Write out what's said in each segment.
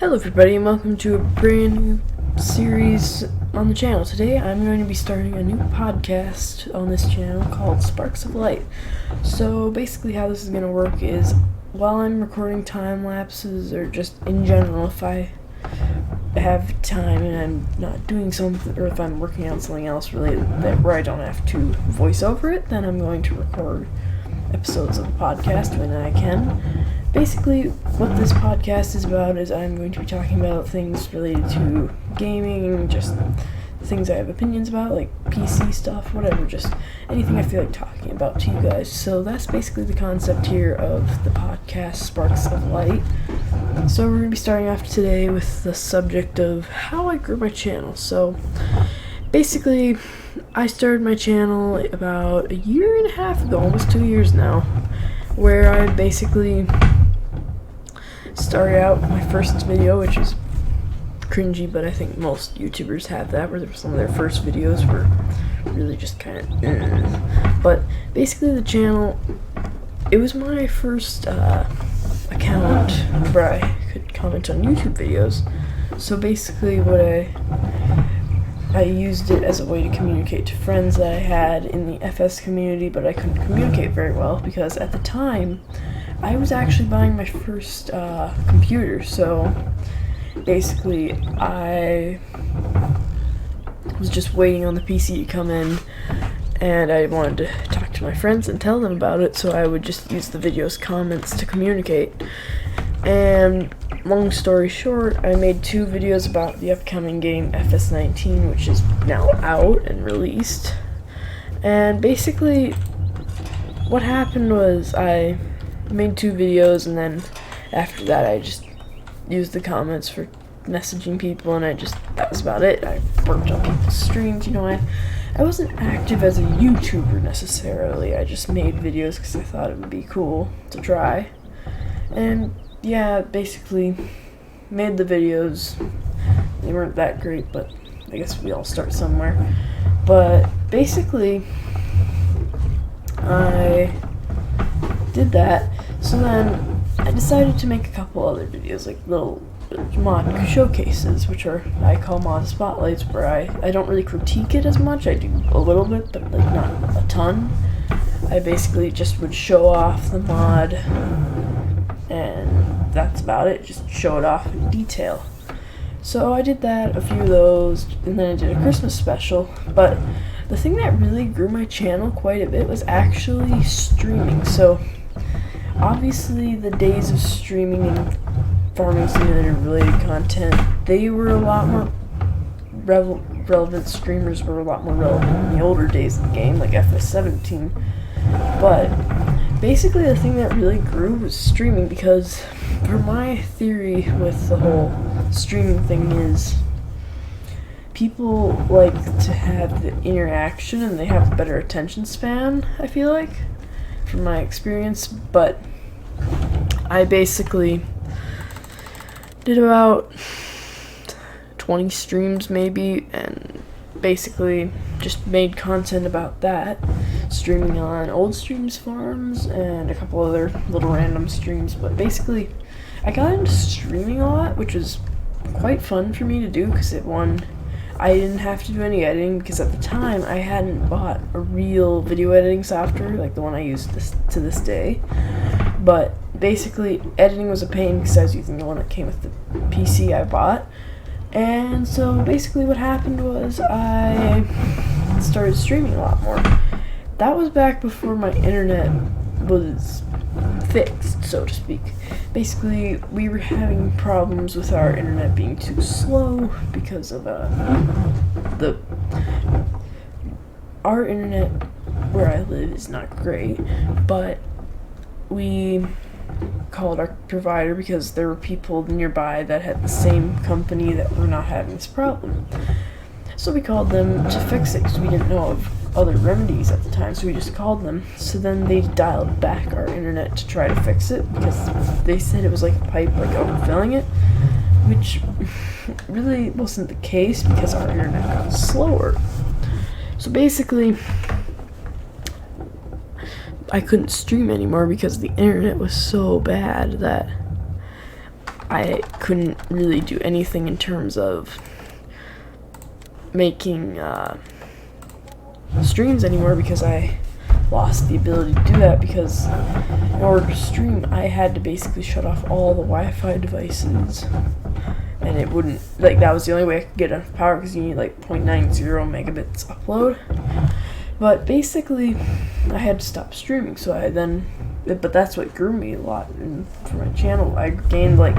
Hello everybody and welcome to a brand new series on the channel. Today I'm going to be starting a new podcast on this channel called Sparks of Light. So basically how this is going to work is while I'm recording time lapses or just in general, if I have time and I'm not doing something, or if I'm working on something else related where I don't have to voice over it, then I'm going to record episodes of the podcast when I can. Basically, what this podcast is about is I'm going to be talking about things related to gaming, just things I have opinions about, like PC stuff, whatever, just anything I feel like talking about to you guys. So that's basically the concept here of the podcast, Sparks of Light. So we're going to be starting off today with the subject of how I grew my channel. So basically, I started my channel about a year and a half ago, almost 2 years now, where I basically started out my first video, which is cringy, but I think most YouTubers have that, where some of their first videos were really just kind of But basically the channel, it was my first account where I could comment on YouTube videos. So basically what I used it as a way to communicate to friends that I had in the FS community, but I couldn't communicate very well because at the time I was actually buying my first computer. So basically I was just waiting on the PC to come in, and I wanted to talk to my friends and tell them about it, so I would just use the video's comments to communicate. And long story short, I made 2 videos about the upcoming game FS21, which is now out and released. And basically what happened was I made 2 videos, and then after that I just used the comments for messaging people, and that was about it. I worked on people's streams, I wasn't active as a YouTuber necessarily. I just made videos because I thought it would be cool to try. And yeah, basically made the videos. They weren't that great, but I guess we all start somewhere. But basically I did that. So then I decided to make a couple other videos, like little mod showcases, which I call mod spotlights, where I don't really critique it as much. I do a little bit, but like not a ton. I basically just would show off the mod, and that's about it. Just show it off in detail. So I did that, a few of those, and then I did a Christmas special. But the thing that really grew my channel quite a bit was actually streaming. So obviously the days of streaming and farming simulator related content, they were a lot more relevant. Streamers were a lot more relevant in the older days of the game, like FS17. But basically the thing that really grew was streaming, because for my theory with the whole streaming thing is people like to have the interaction, and they have a better attention span, I feel like, from my experience. But I basically did about 20 streams maybe, and basically just made content about that, streaming on old streams farms and a couple other little random streams. But basically I got into streaming a lot, which was quite fun for me to do, because I didn't have to do any editing, because at the time I hadn't bought a real video editing software like the one I use to this day. But basically editing was a pain because I was using the one that came with the PC I bought. And so basically what happened was I started streaming a lot more. That was back before my internet was fixed, so to speak. Basically, we were having problems with our internet being too slow because of our internet where I live is not great, but we called our provider because there were people nearby that had the same company that were not having this problem. So we called them to fix it because we didn't know of other remedies at the time, so we just called them. So then they dialed back our internet to try to fix it, because they said it was like a pipe, like overfilling it, which really wasn't the case because our internet got slower. So basically I couldn't stream anymore because the internet was so bad that I couldn't really do anything in terms of making streams anymore because I lost the ability to do that, because in order to stream I had to basically shut off all the Wi-Fi devices, and it wouldn't, like, that was the only way I could get enough power, because you need like 0.90 megabits upload. But basically I had to stop streaming, so I then, but that's what grew me a lot for my channel. I gained like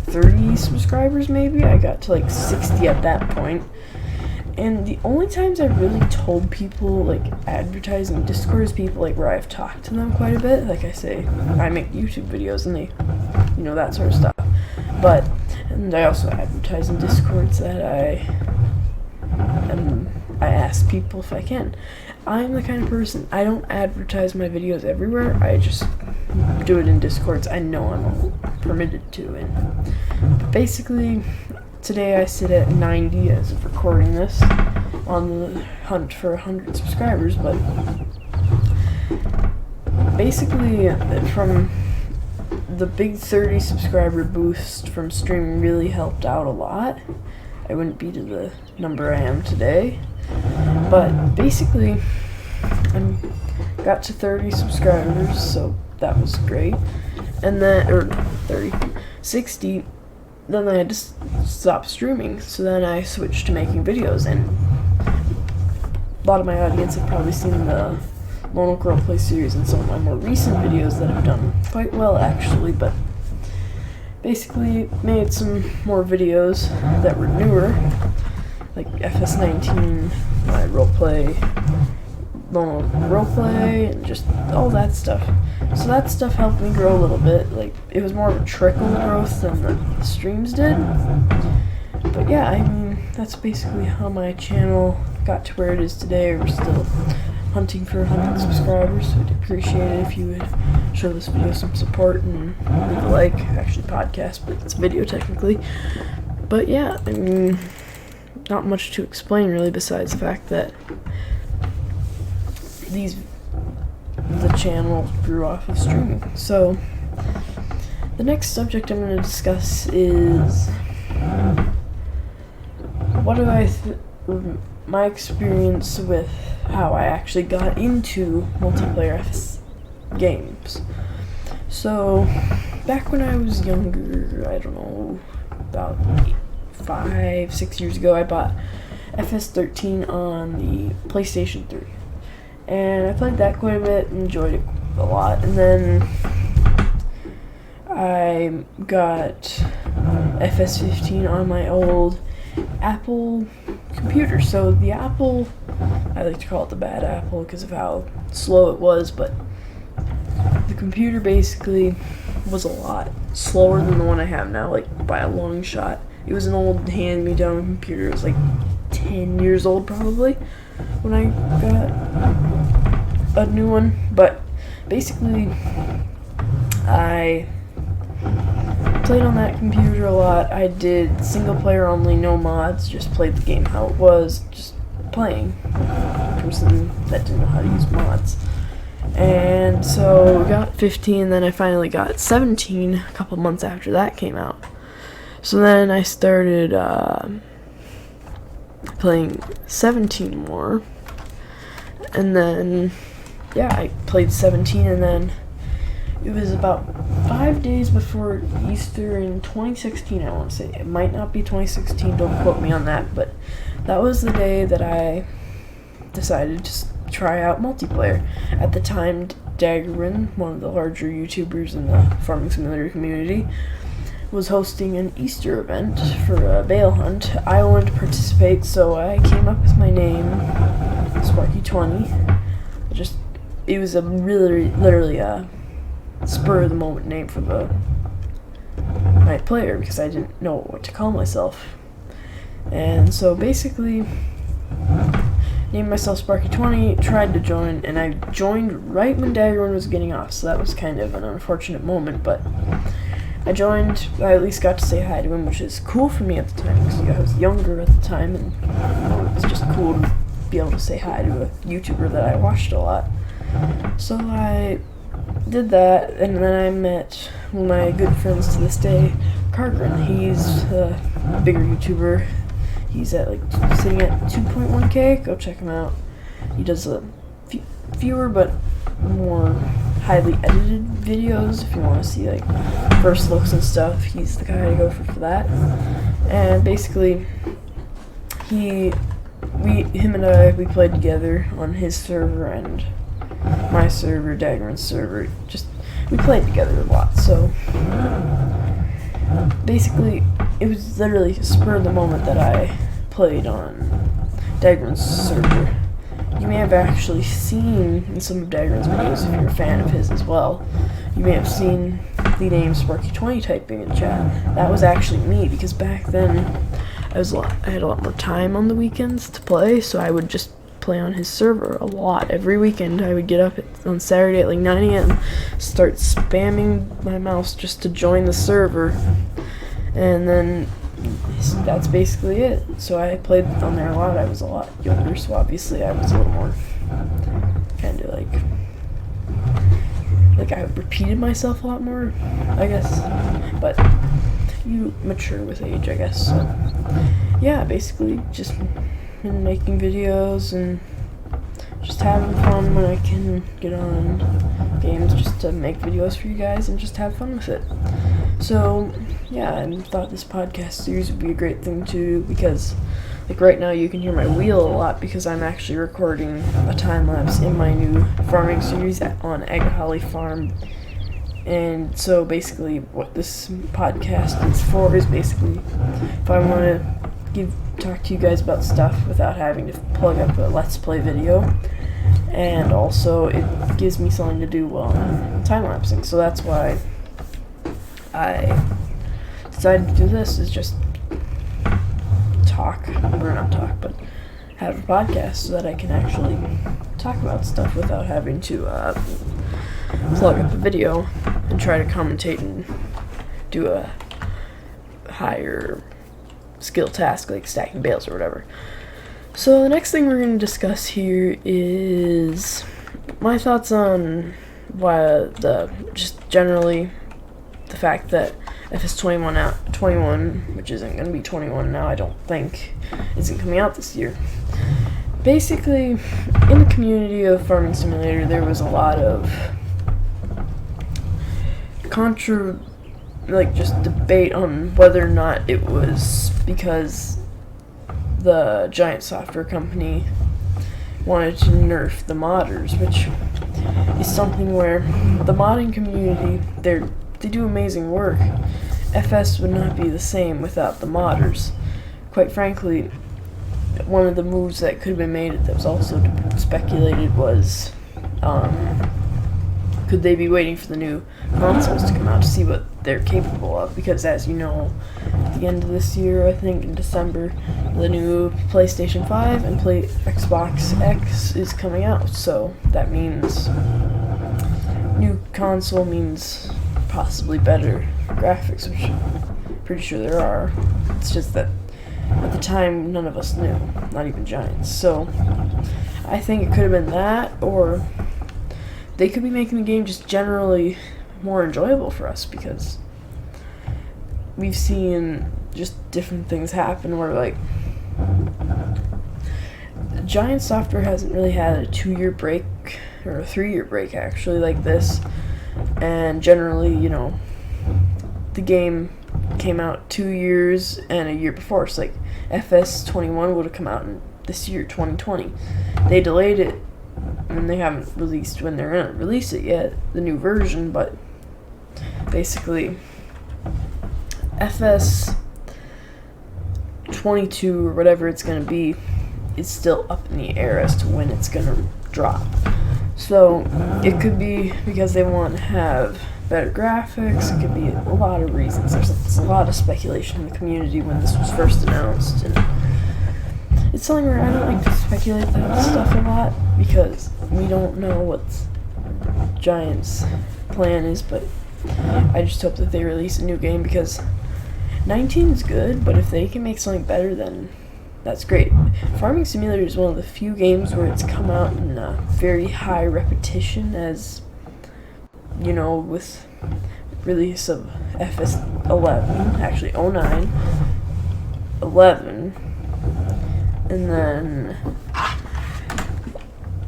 30 subscribers maybe. I got to like 60 at that point. And the only times I really told people, like, advertising Discord is people, like, where I've talked to them quite a bit. Like I say, I make YouTube videos and they, you know, that sort of stuff. But, and I also advertise in Discords that I ask people if I can. I'm the kind of person, I don't advertise my videos everywhere. I just do it in Discords I know I'm permitted to. And basically, today I sit at 90 as of recording this, on the hunt for 100 subscribers, but basically from the big 30 subscriber boost from streaming really helped out a lot. I wouldn't be to the number I am today, but basically I got to 30 subscribers, so that was great. And then, or 30, 60, then I had to stop streaming, so then I switched to making videos, and a lot of my audience have probably seen the Lone Oak Roleplay series and some of my more recent videos that have done quite well actually, but basically made some more videos that were newer, like FS21, my roleplay, Lone Oak Roleplay, and just all that stuff. So that stuff helped me grow a little bit. Like, it was more of a trickle growth than the streams did. But yeah, I mean, that's basically how my channel got to where it is today. We're still hunting for 100 subscribers, so I'd appreciate it if you would show this video some support and leave a like. Actually, podcast, but it's video technically. But yeah, I mean, not much to explain really, besides the fact that the channel grew off of streaming. So the next subject I'm going to discuss is my experience with how I actually got into multiplayer FS games. So back when I was younger, I don't know, about 5-6 years ago, I bought FS13 on the PlayStation 3. And I played that quite a bit, enjoyed it a lot, and then I got FS15 on my old Apple computer. So the Apple, I like to call it the bad Apple because of how slow it was, but the computer basically was a lot slower than the one I have now, like by a long shot. It was an old hand-me-down computer. It was like 10 years old probably when I got a new one, but basically I played on that computer a lot. I did single player only, no mods, just played the game how it was, just playing. A person that didn't know how to use mods. And so we got 15, then I finally got 17 a couple months after that came out. So then I started playing 17 more, and then yeah, I played 17, and then it was about 5 days before Easter in 2016, I want to say. It might not be 2016, don't quote me on that, but that was the day that I decided to try out multiplayer. At the time, Daggerman, one of the larger YouTubers in the Farming Simulator community, was hosting an Easter event for a bale hunt. I wanted to participate, so I came up with my name, Sparky21. It was a literally a spur of the moment name for my player, because I didn't know what to call myself. And so basically named myself Sparky20, tried to join, and I joined right when Daggerman was getting off, so that was kind of an unfortunate moment, but I joined. I at least got to say hi to him, which is cool for me at the time, because I was younger at the time, and it was just cool to be able to say hi to a YouTuber that I watched a lot. So I did that, and then I met one of my good friends to this day, Cargren. He's a bigger YouTuber. He's at sitting at 2.1k. Go check him out. He does fewer but more highly edited videos if you want to see first looks and stuff. He's the guy to go for that. And basically, him and I played together on his server and my server, Daggerman's server. We played together a lot. So basically, it was literally a spur of the moment that I played on Daggerman's server. You may have actually seen in some of Daggerman's videos, if you're a fan of his as well, you may have seen the name Sparky20 typing in chat. That was actually me, because back then I had a lot more time on the weekends to play, so I would just play on his server a lot. Every weekend I would get up on Saturday at 9 a.m., start spamming my mouse just to join the server, and then that's basically it. So I played on there a lot. I was a lot younger, so obviously I was a little more kind of I repeated myself a lot more, I guess. But you mature with age, I guess. So yeah, basically just been making videos and just having fun when I can get on games, just to make videos for you guys and just have fun with it. So yeah, I thought this podcast series would be a great thing to do, because right now you can hear my wheel a lot because I'm actually recording a time lapse in my new farming series on Egg Holly Farm. And so basically what this podcast is for is basically if I want to talk to you guys about stuff without having to plug up a Let's Play video, and also it gives me something to do while I'm time-lapsing. So that's why I decided to do this, is just but have a podcast so that I can actually talk about stuff without having to plug up a video and try to commentate and do a higher skill task like stacking bales or whatever. So the next thing we're going to discuss here is my thoughts on just generally the fact that FS21, which isn't going to be 21 now, I don't think, isn't coming out this year. Basically, in the community of Farming Simulator, there was a lot of just debate on whether or not it was because the giant software company wanted to nerf the modders, which is something where the modding community, they do amazing work. FS would not be the same without the modders. Quite frankly, one of the moves that could have been made that was also speculated was, could they be waiting for the new consoles to come out to see what they're capable of? Because as you know, at the end of this year, I think in December, the new PlayStation 5 and Xbox X is coming out. So that means new console means possibly better graphics, which I'm pretty sure there are. It's just that at the time, none of us knew, not even Giants. So I think it could have been that, or they could be making the game just generally more enjoyable for us, because we've seen just different things happen where Giant Software hasn't really had a 2-year break, or a 3-year break actually, like this. And generally, the game came out 2 years and a year before. It's like FS21 would have come out in this year, 2020. They delayed it, and they haven't released when they're gonna release it yet, the new version, but basically FS22 or whatever it's gonna be is still up in the air as to when it's gonna drop. So it could be because they want to have better graphics. It could be a lot of reasons. There's a lot of speculation in the community when this was first announced, and it's something where I don't like to speculate that stuff a lot because we don't know what Giant's plan is. But I just hope that they release a new game, because 19 is good, but if they can make something better, then that's great. Farming Simulator is one of the few games where it's come out in a very high repetition, as with release of FS11, actually 09, 11, and then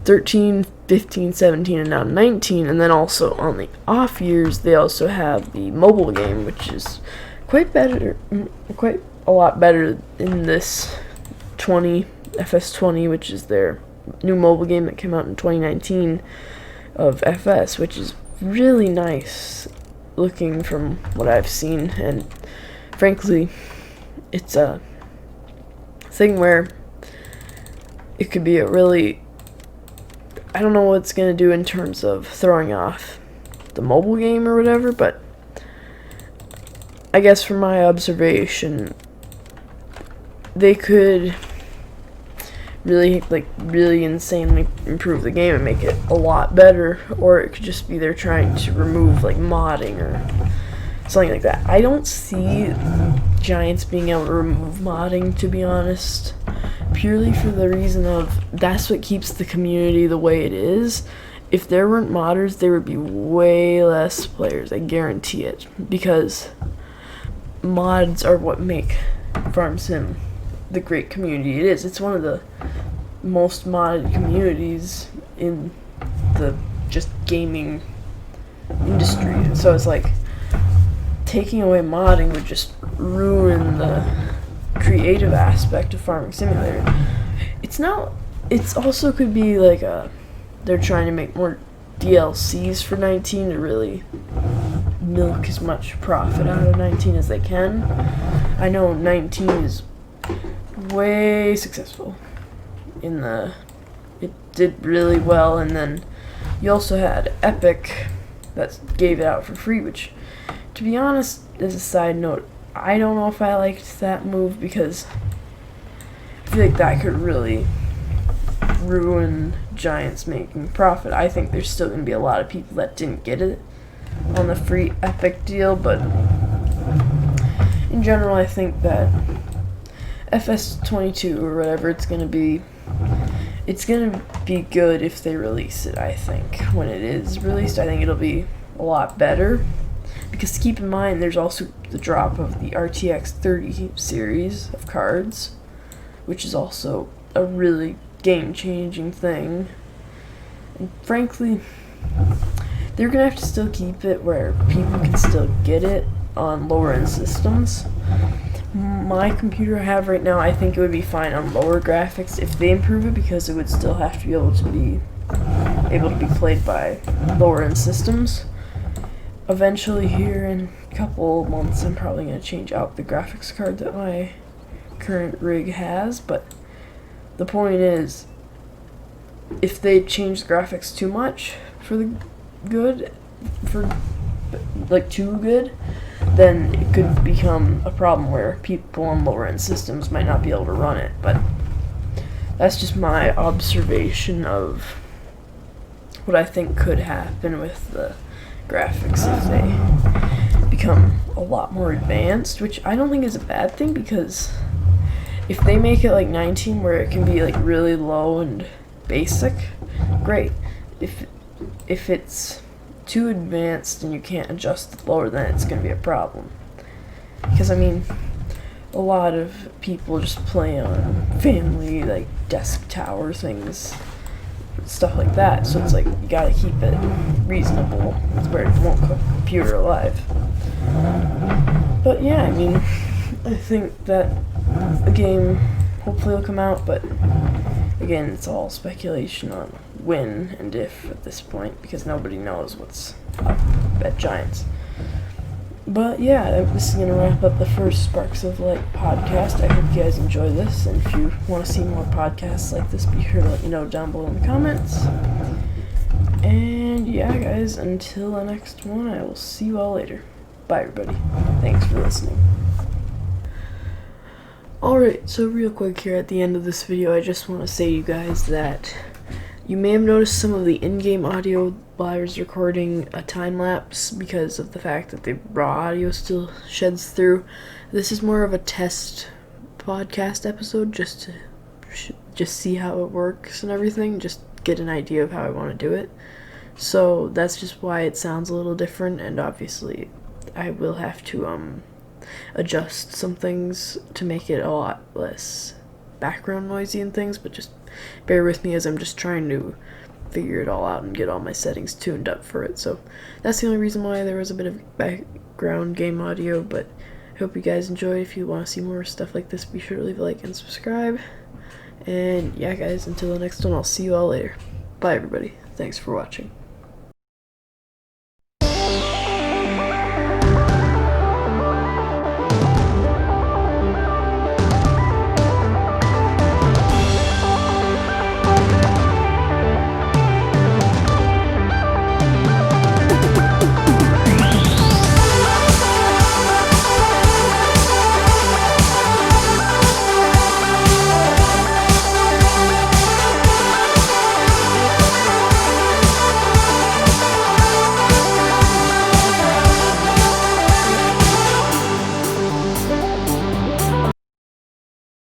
13, 15, 17, and now 19, and then also on the off years they also have the mobile game, which is quite a lot better in this FS20, which is their new mobile game that came out in 2019 of FS, which is really nice looking from what I've seen, and frankly it's a thing where it could be a really, I don't know what it's going to do in terms of throwing off the mobile game or whatever, but I guess from my observation they could really insanely improve the game and make it a lot better, or it could just be they're trying to remove modding or something like that. I don't see Giants being able to remove modding, to be honest, purely for the reason of that's what keeps the community the way it is. If there weren't modders, there would be way less players, I guarantee it, because mods are what make Farm Sim the great community it is. It's one of the most modded communities in the just gaming industry. So it's like taking away modding would just ruin the creative aspect of Farming Simulator. It's also could be they're trying to make more DLCs for 19 to really milk as much profit out of 19 as they can. I know 19 is way successful it did really well, and then you also had Epic that gave it out for free, which, to be honest, as a side note, I don't know if I liked that move, because I feel like that could really ruin Giants making profit. I think there's still going to be a lot of people that didn't get it on the free Epic deal, but in general I think that FS22 or whatever it's gonna be good if they release it. I think when it is released, I think it'll be a lot better, because keep in mind there's also the drop of the RTX 30 series of cards, which is also a really game-changing thing, and frankly they're gonna have to still keep it where people can still get it on lower end systems. My computer I have right now, I think it would be fine on lower graphics if they improve it, because it would still have to be able to be played by lower end systems. Eventually here in a couple months I'm probably going to change out the graphics card that my current rig has, but the point is, if they change the graphics too much too good, then it could become a problem where people on lower end systems might not be able to run it. But that's just my observation of what I think could happen with the graphics if they become a lot more advanced, which I don't think is a bad thing, because if they make it like 19 where it can be really low and basic, great. If it's too advanced and you can't adjust it lower, then it's going to be a problem. Because I mean, a lot of people just play on family desk tower things, stuff like that, so it's you gotta keep it reasonable where it won't cook the computer alive. But yeah, I mean, I think that the game hopefully will come out, but again, it's all speculation on when and if at this point, because nobody knows what's up at Giants. But yeah, this is going to wrap up the first Sparks of Light podcast. I hope you guys enjoy this, and if you want to see more podcasts like this, be sure to let me know down below in the comments. And yeah, guys, until the next one, I will see you all later. Bye, everybody. Thanks for listening. Alright, so real quick here at the end of this video, I just want to say to you guys that you may have noticed some of the in-game audio while I was recording a time-lapse because of the fact that the raw audio still sheds through. This is more of a test podcast episode, just to see how it works and everything, just get an idea of how I want to do it. So that's just why it sounds a little different, and obviously I will have to adjust some things to make it a lot less background noisy and things, but just bear with me as I'm just trying to figure it all out and get all my settings tuned up for it. So that's the only reason why there was a bit of background game audio, but I hope you guys enjoyed. If you want to see more stuff like this, be sure to leave a like and subscribe. And yeah, guys, until the next one, I'll see you all later. Bye, everybody. Thanks for watching.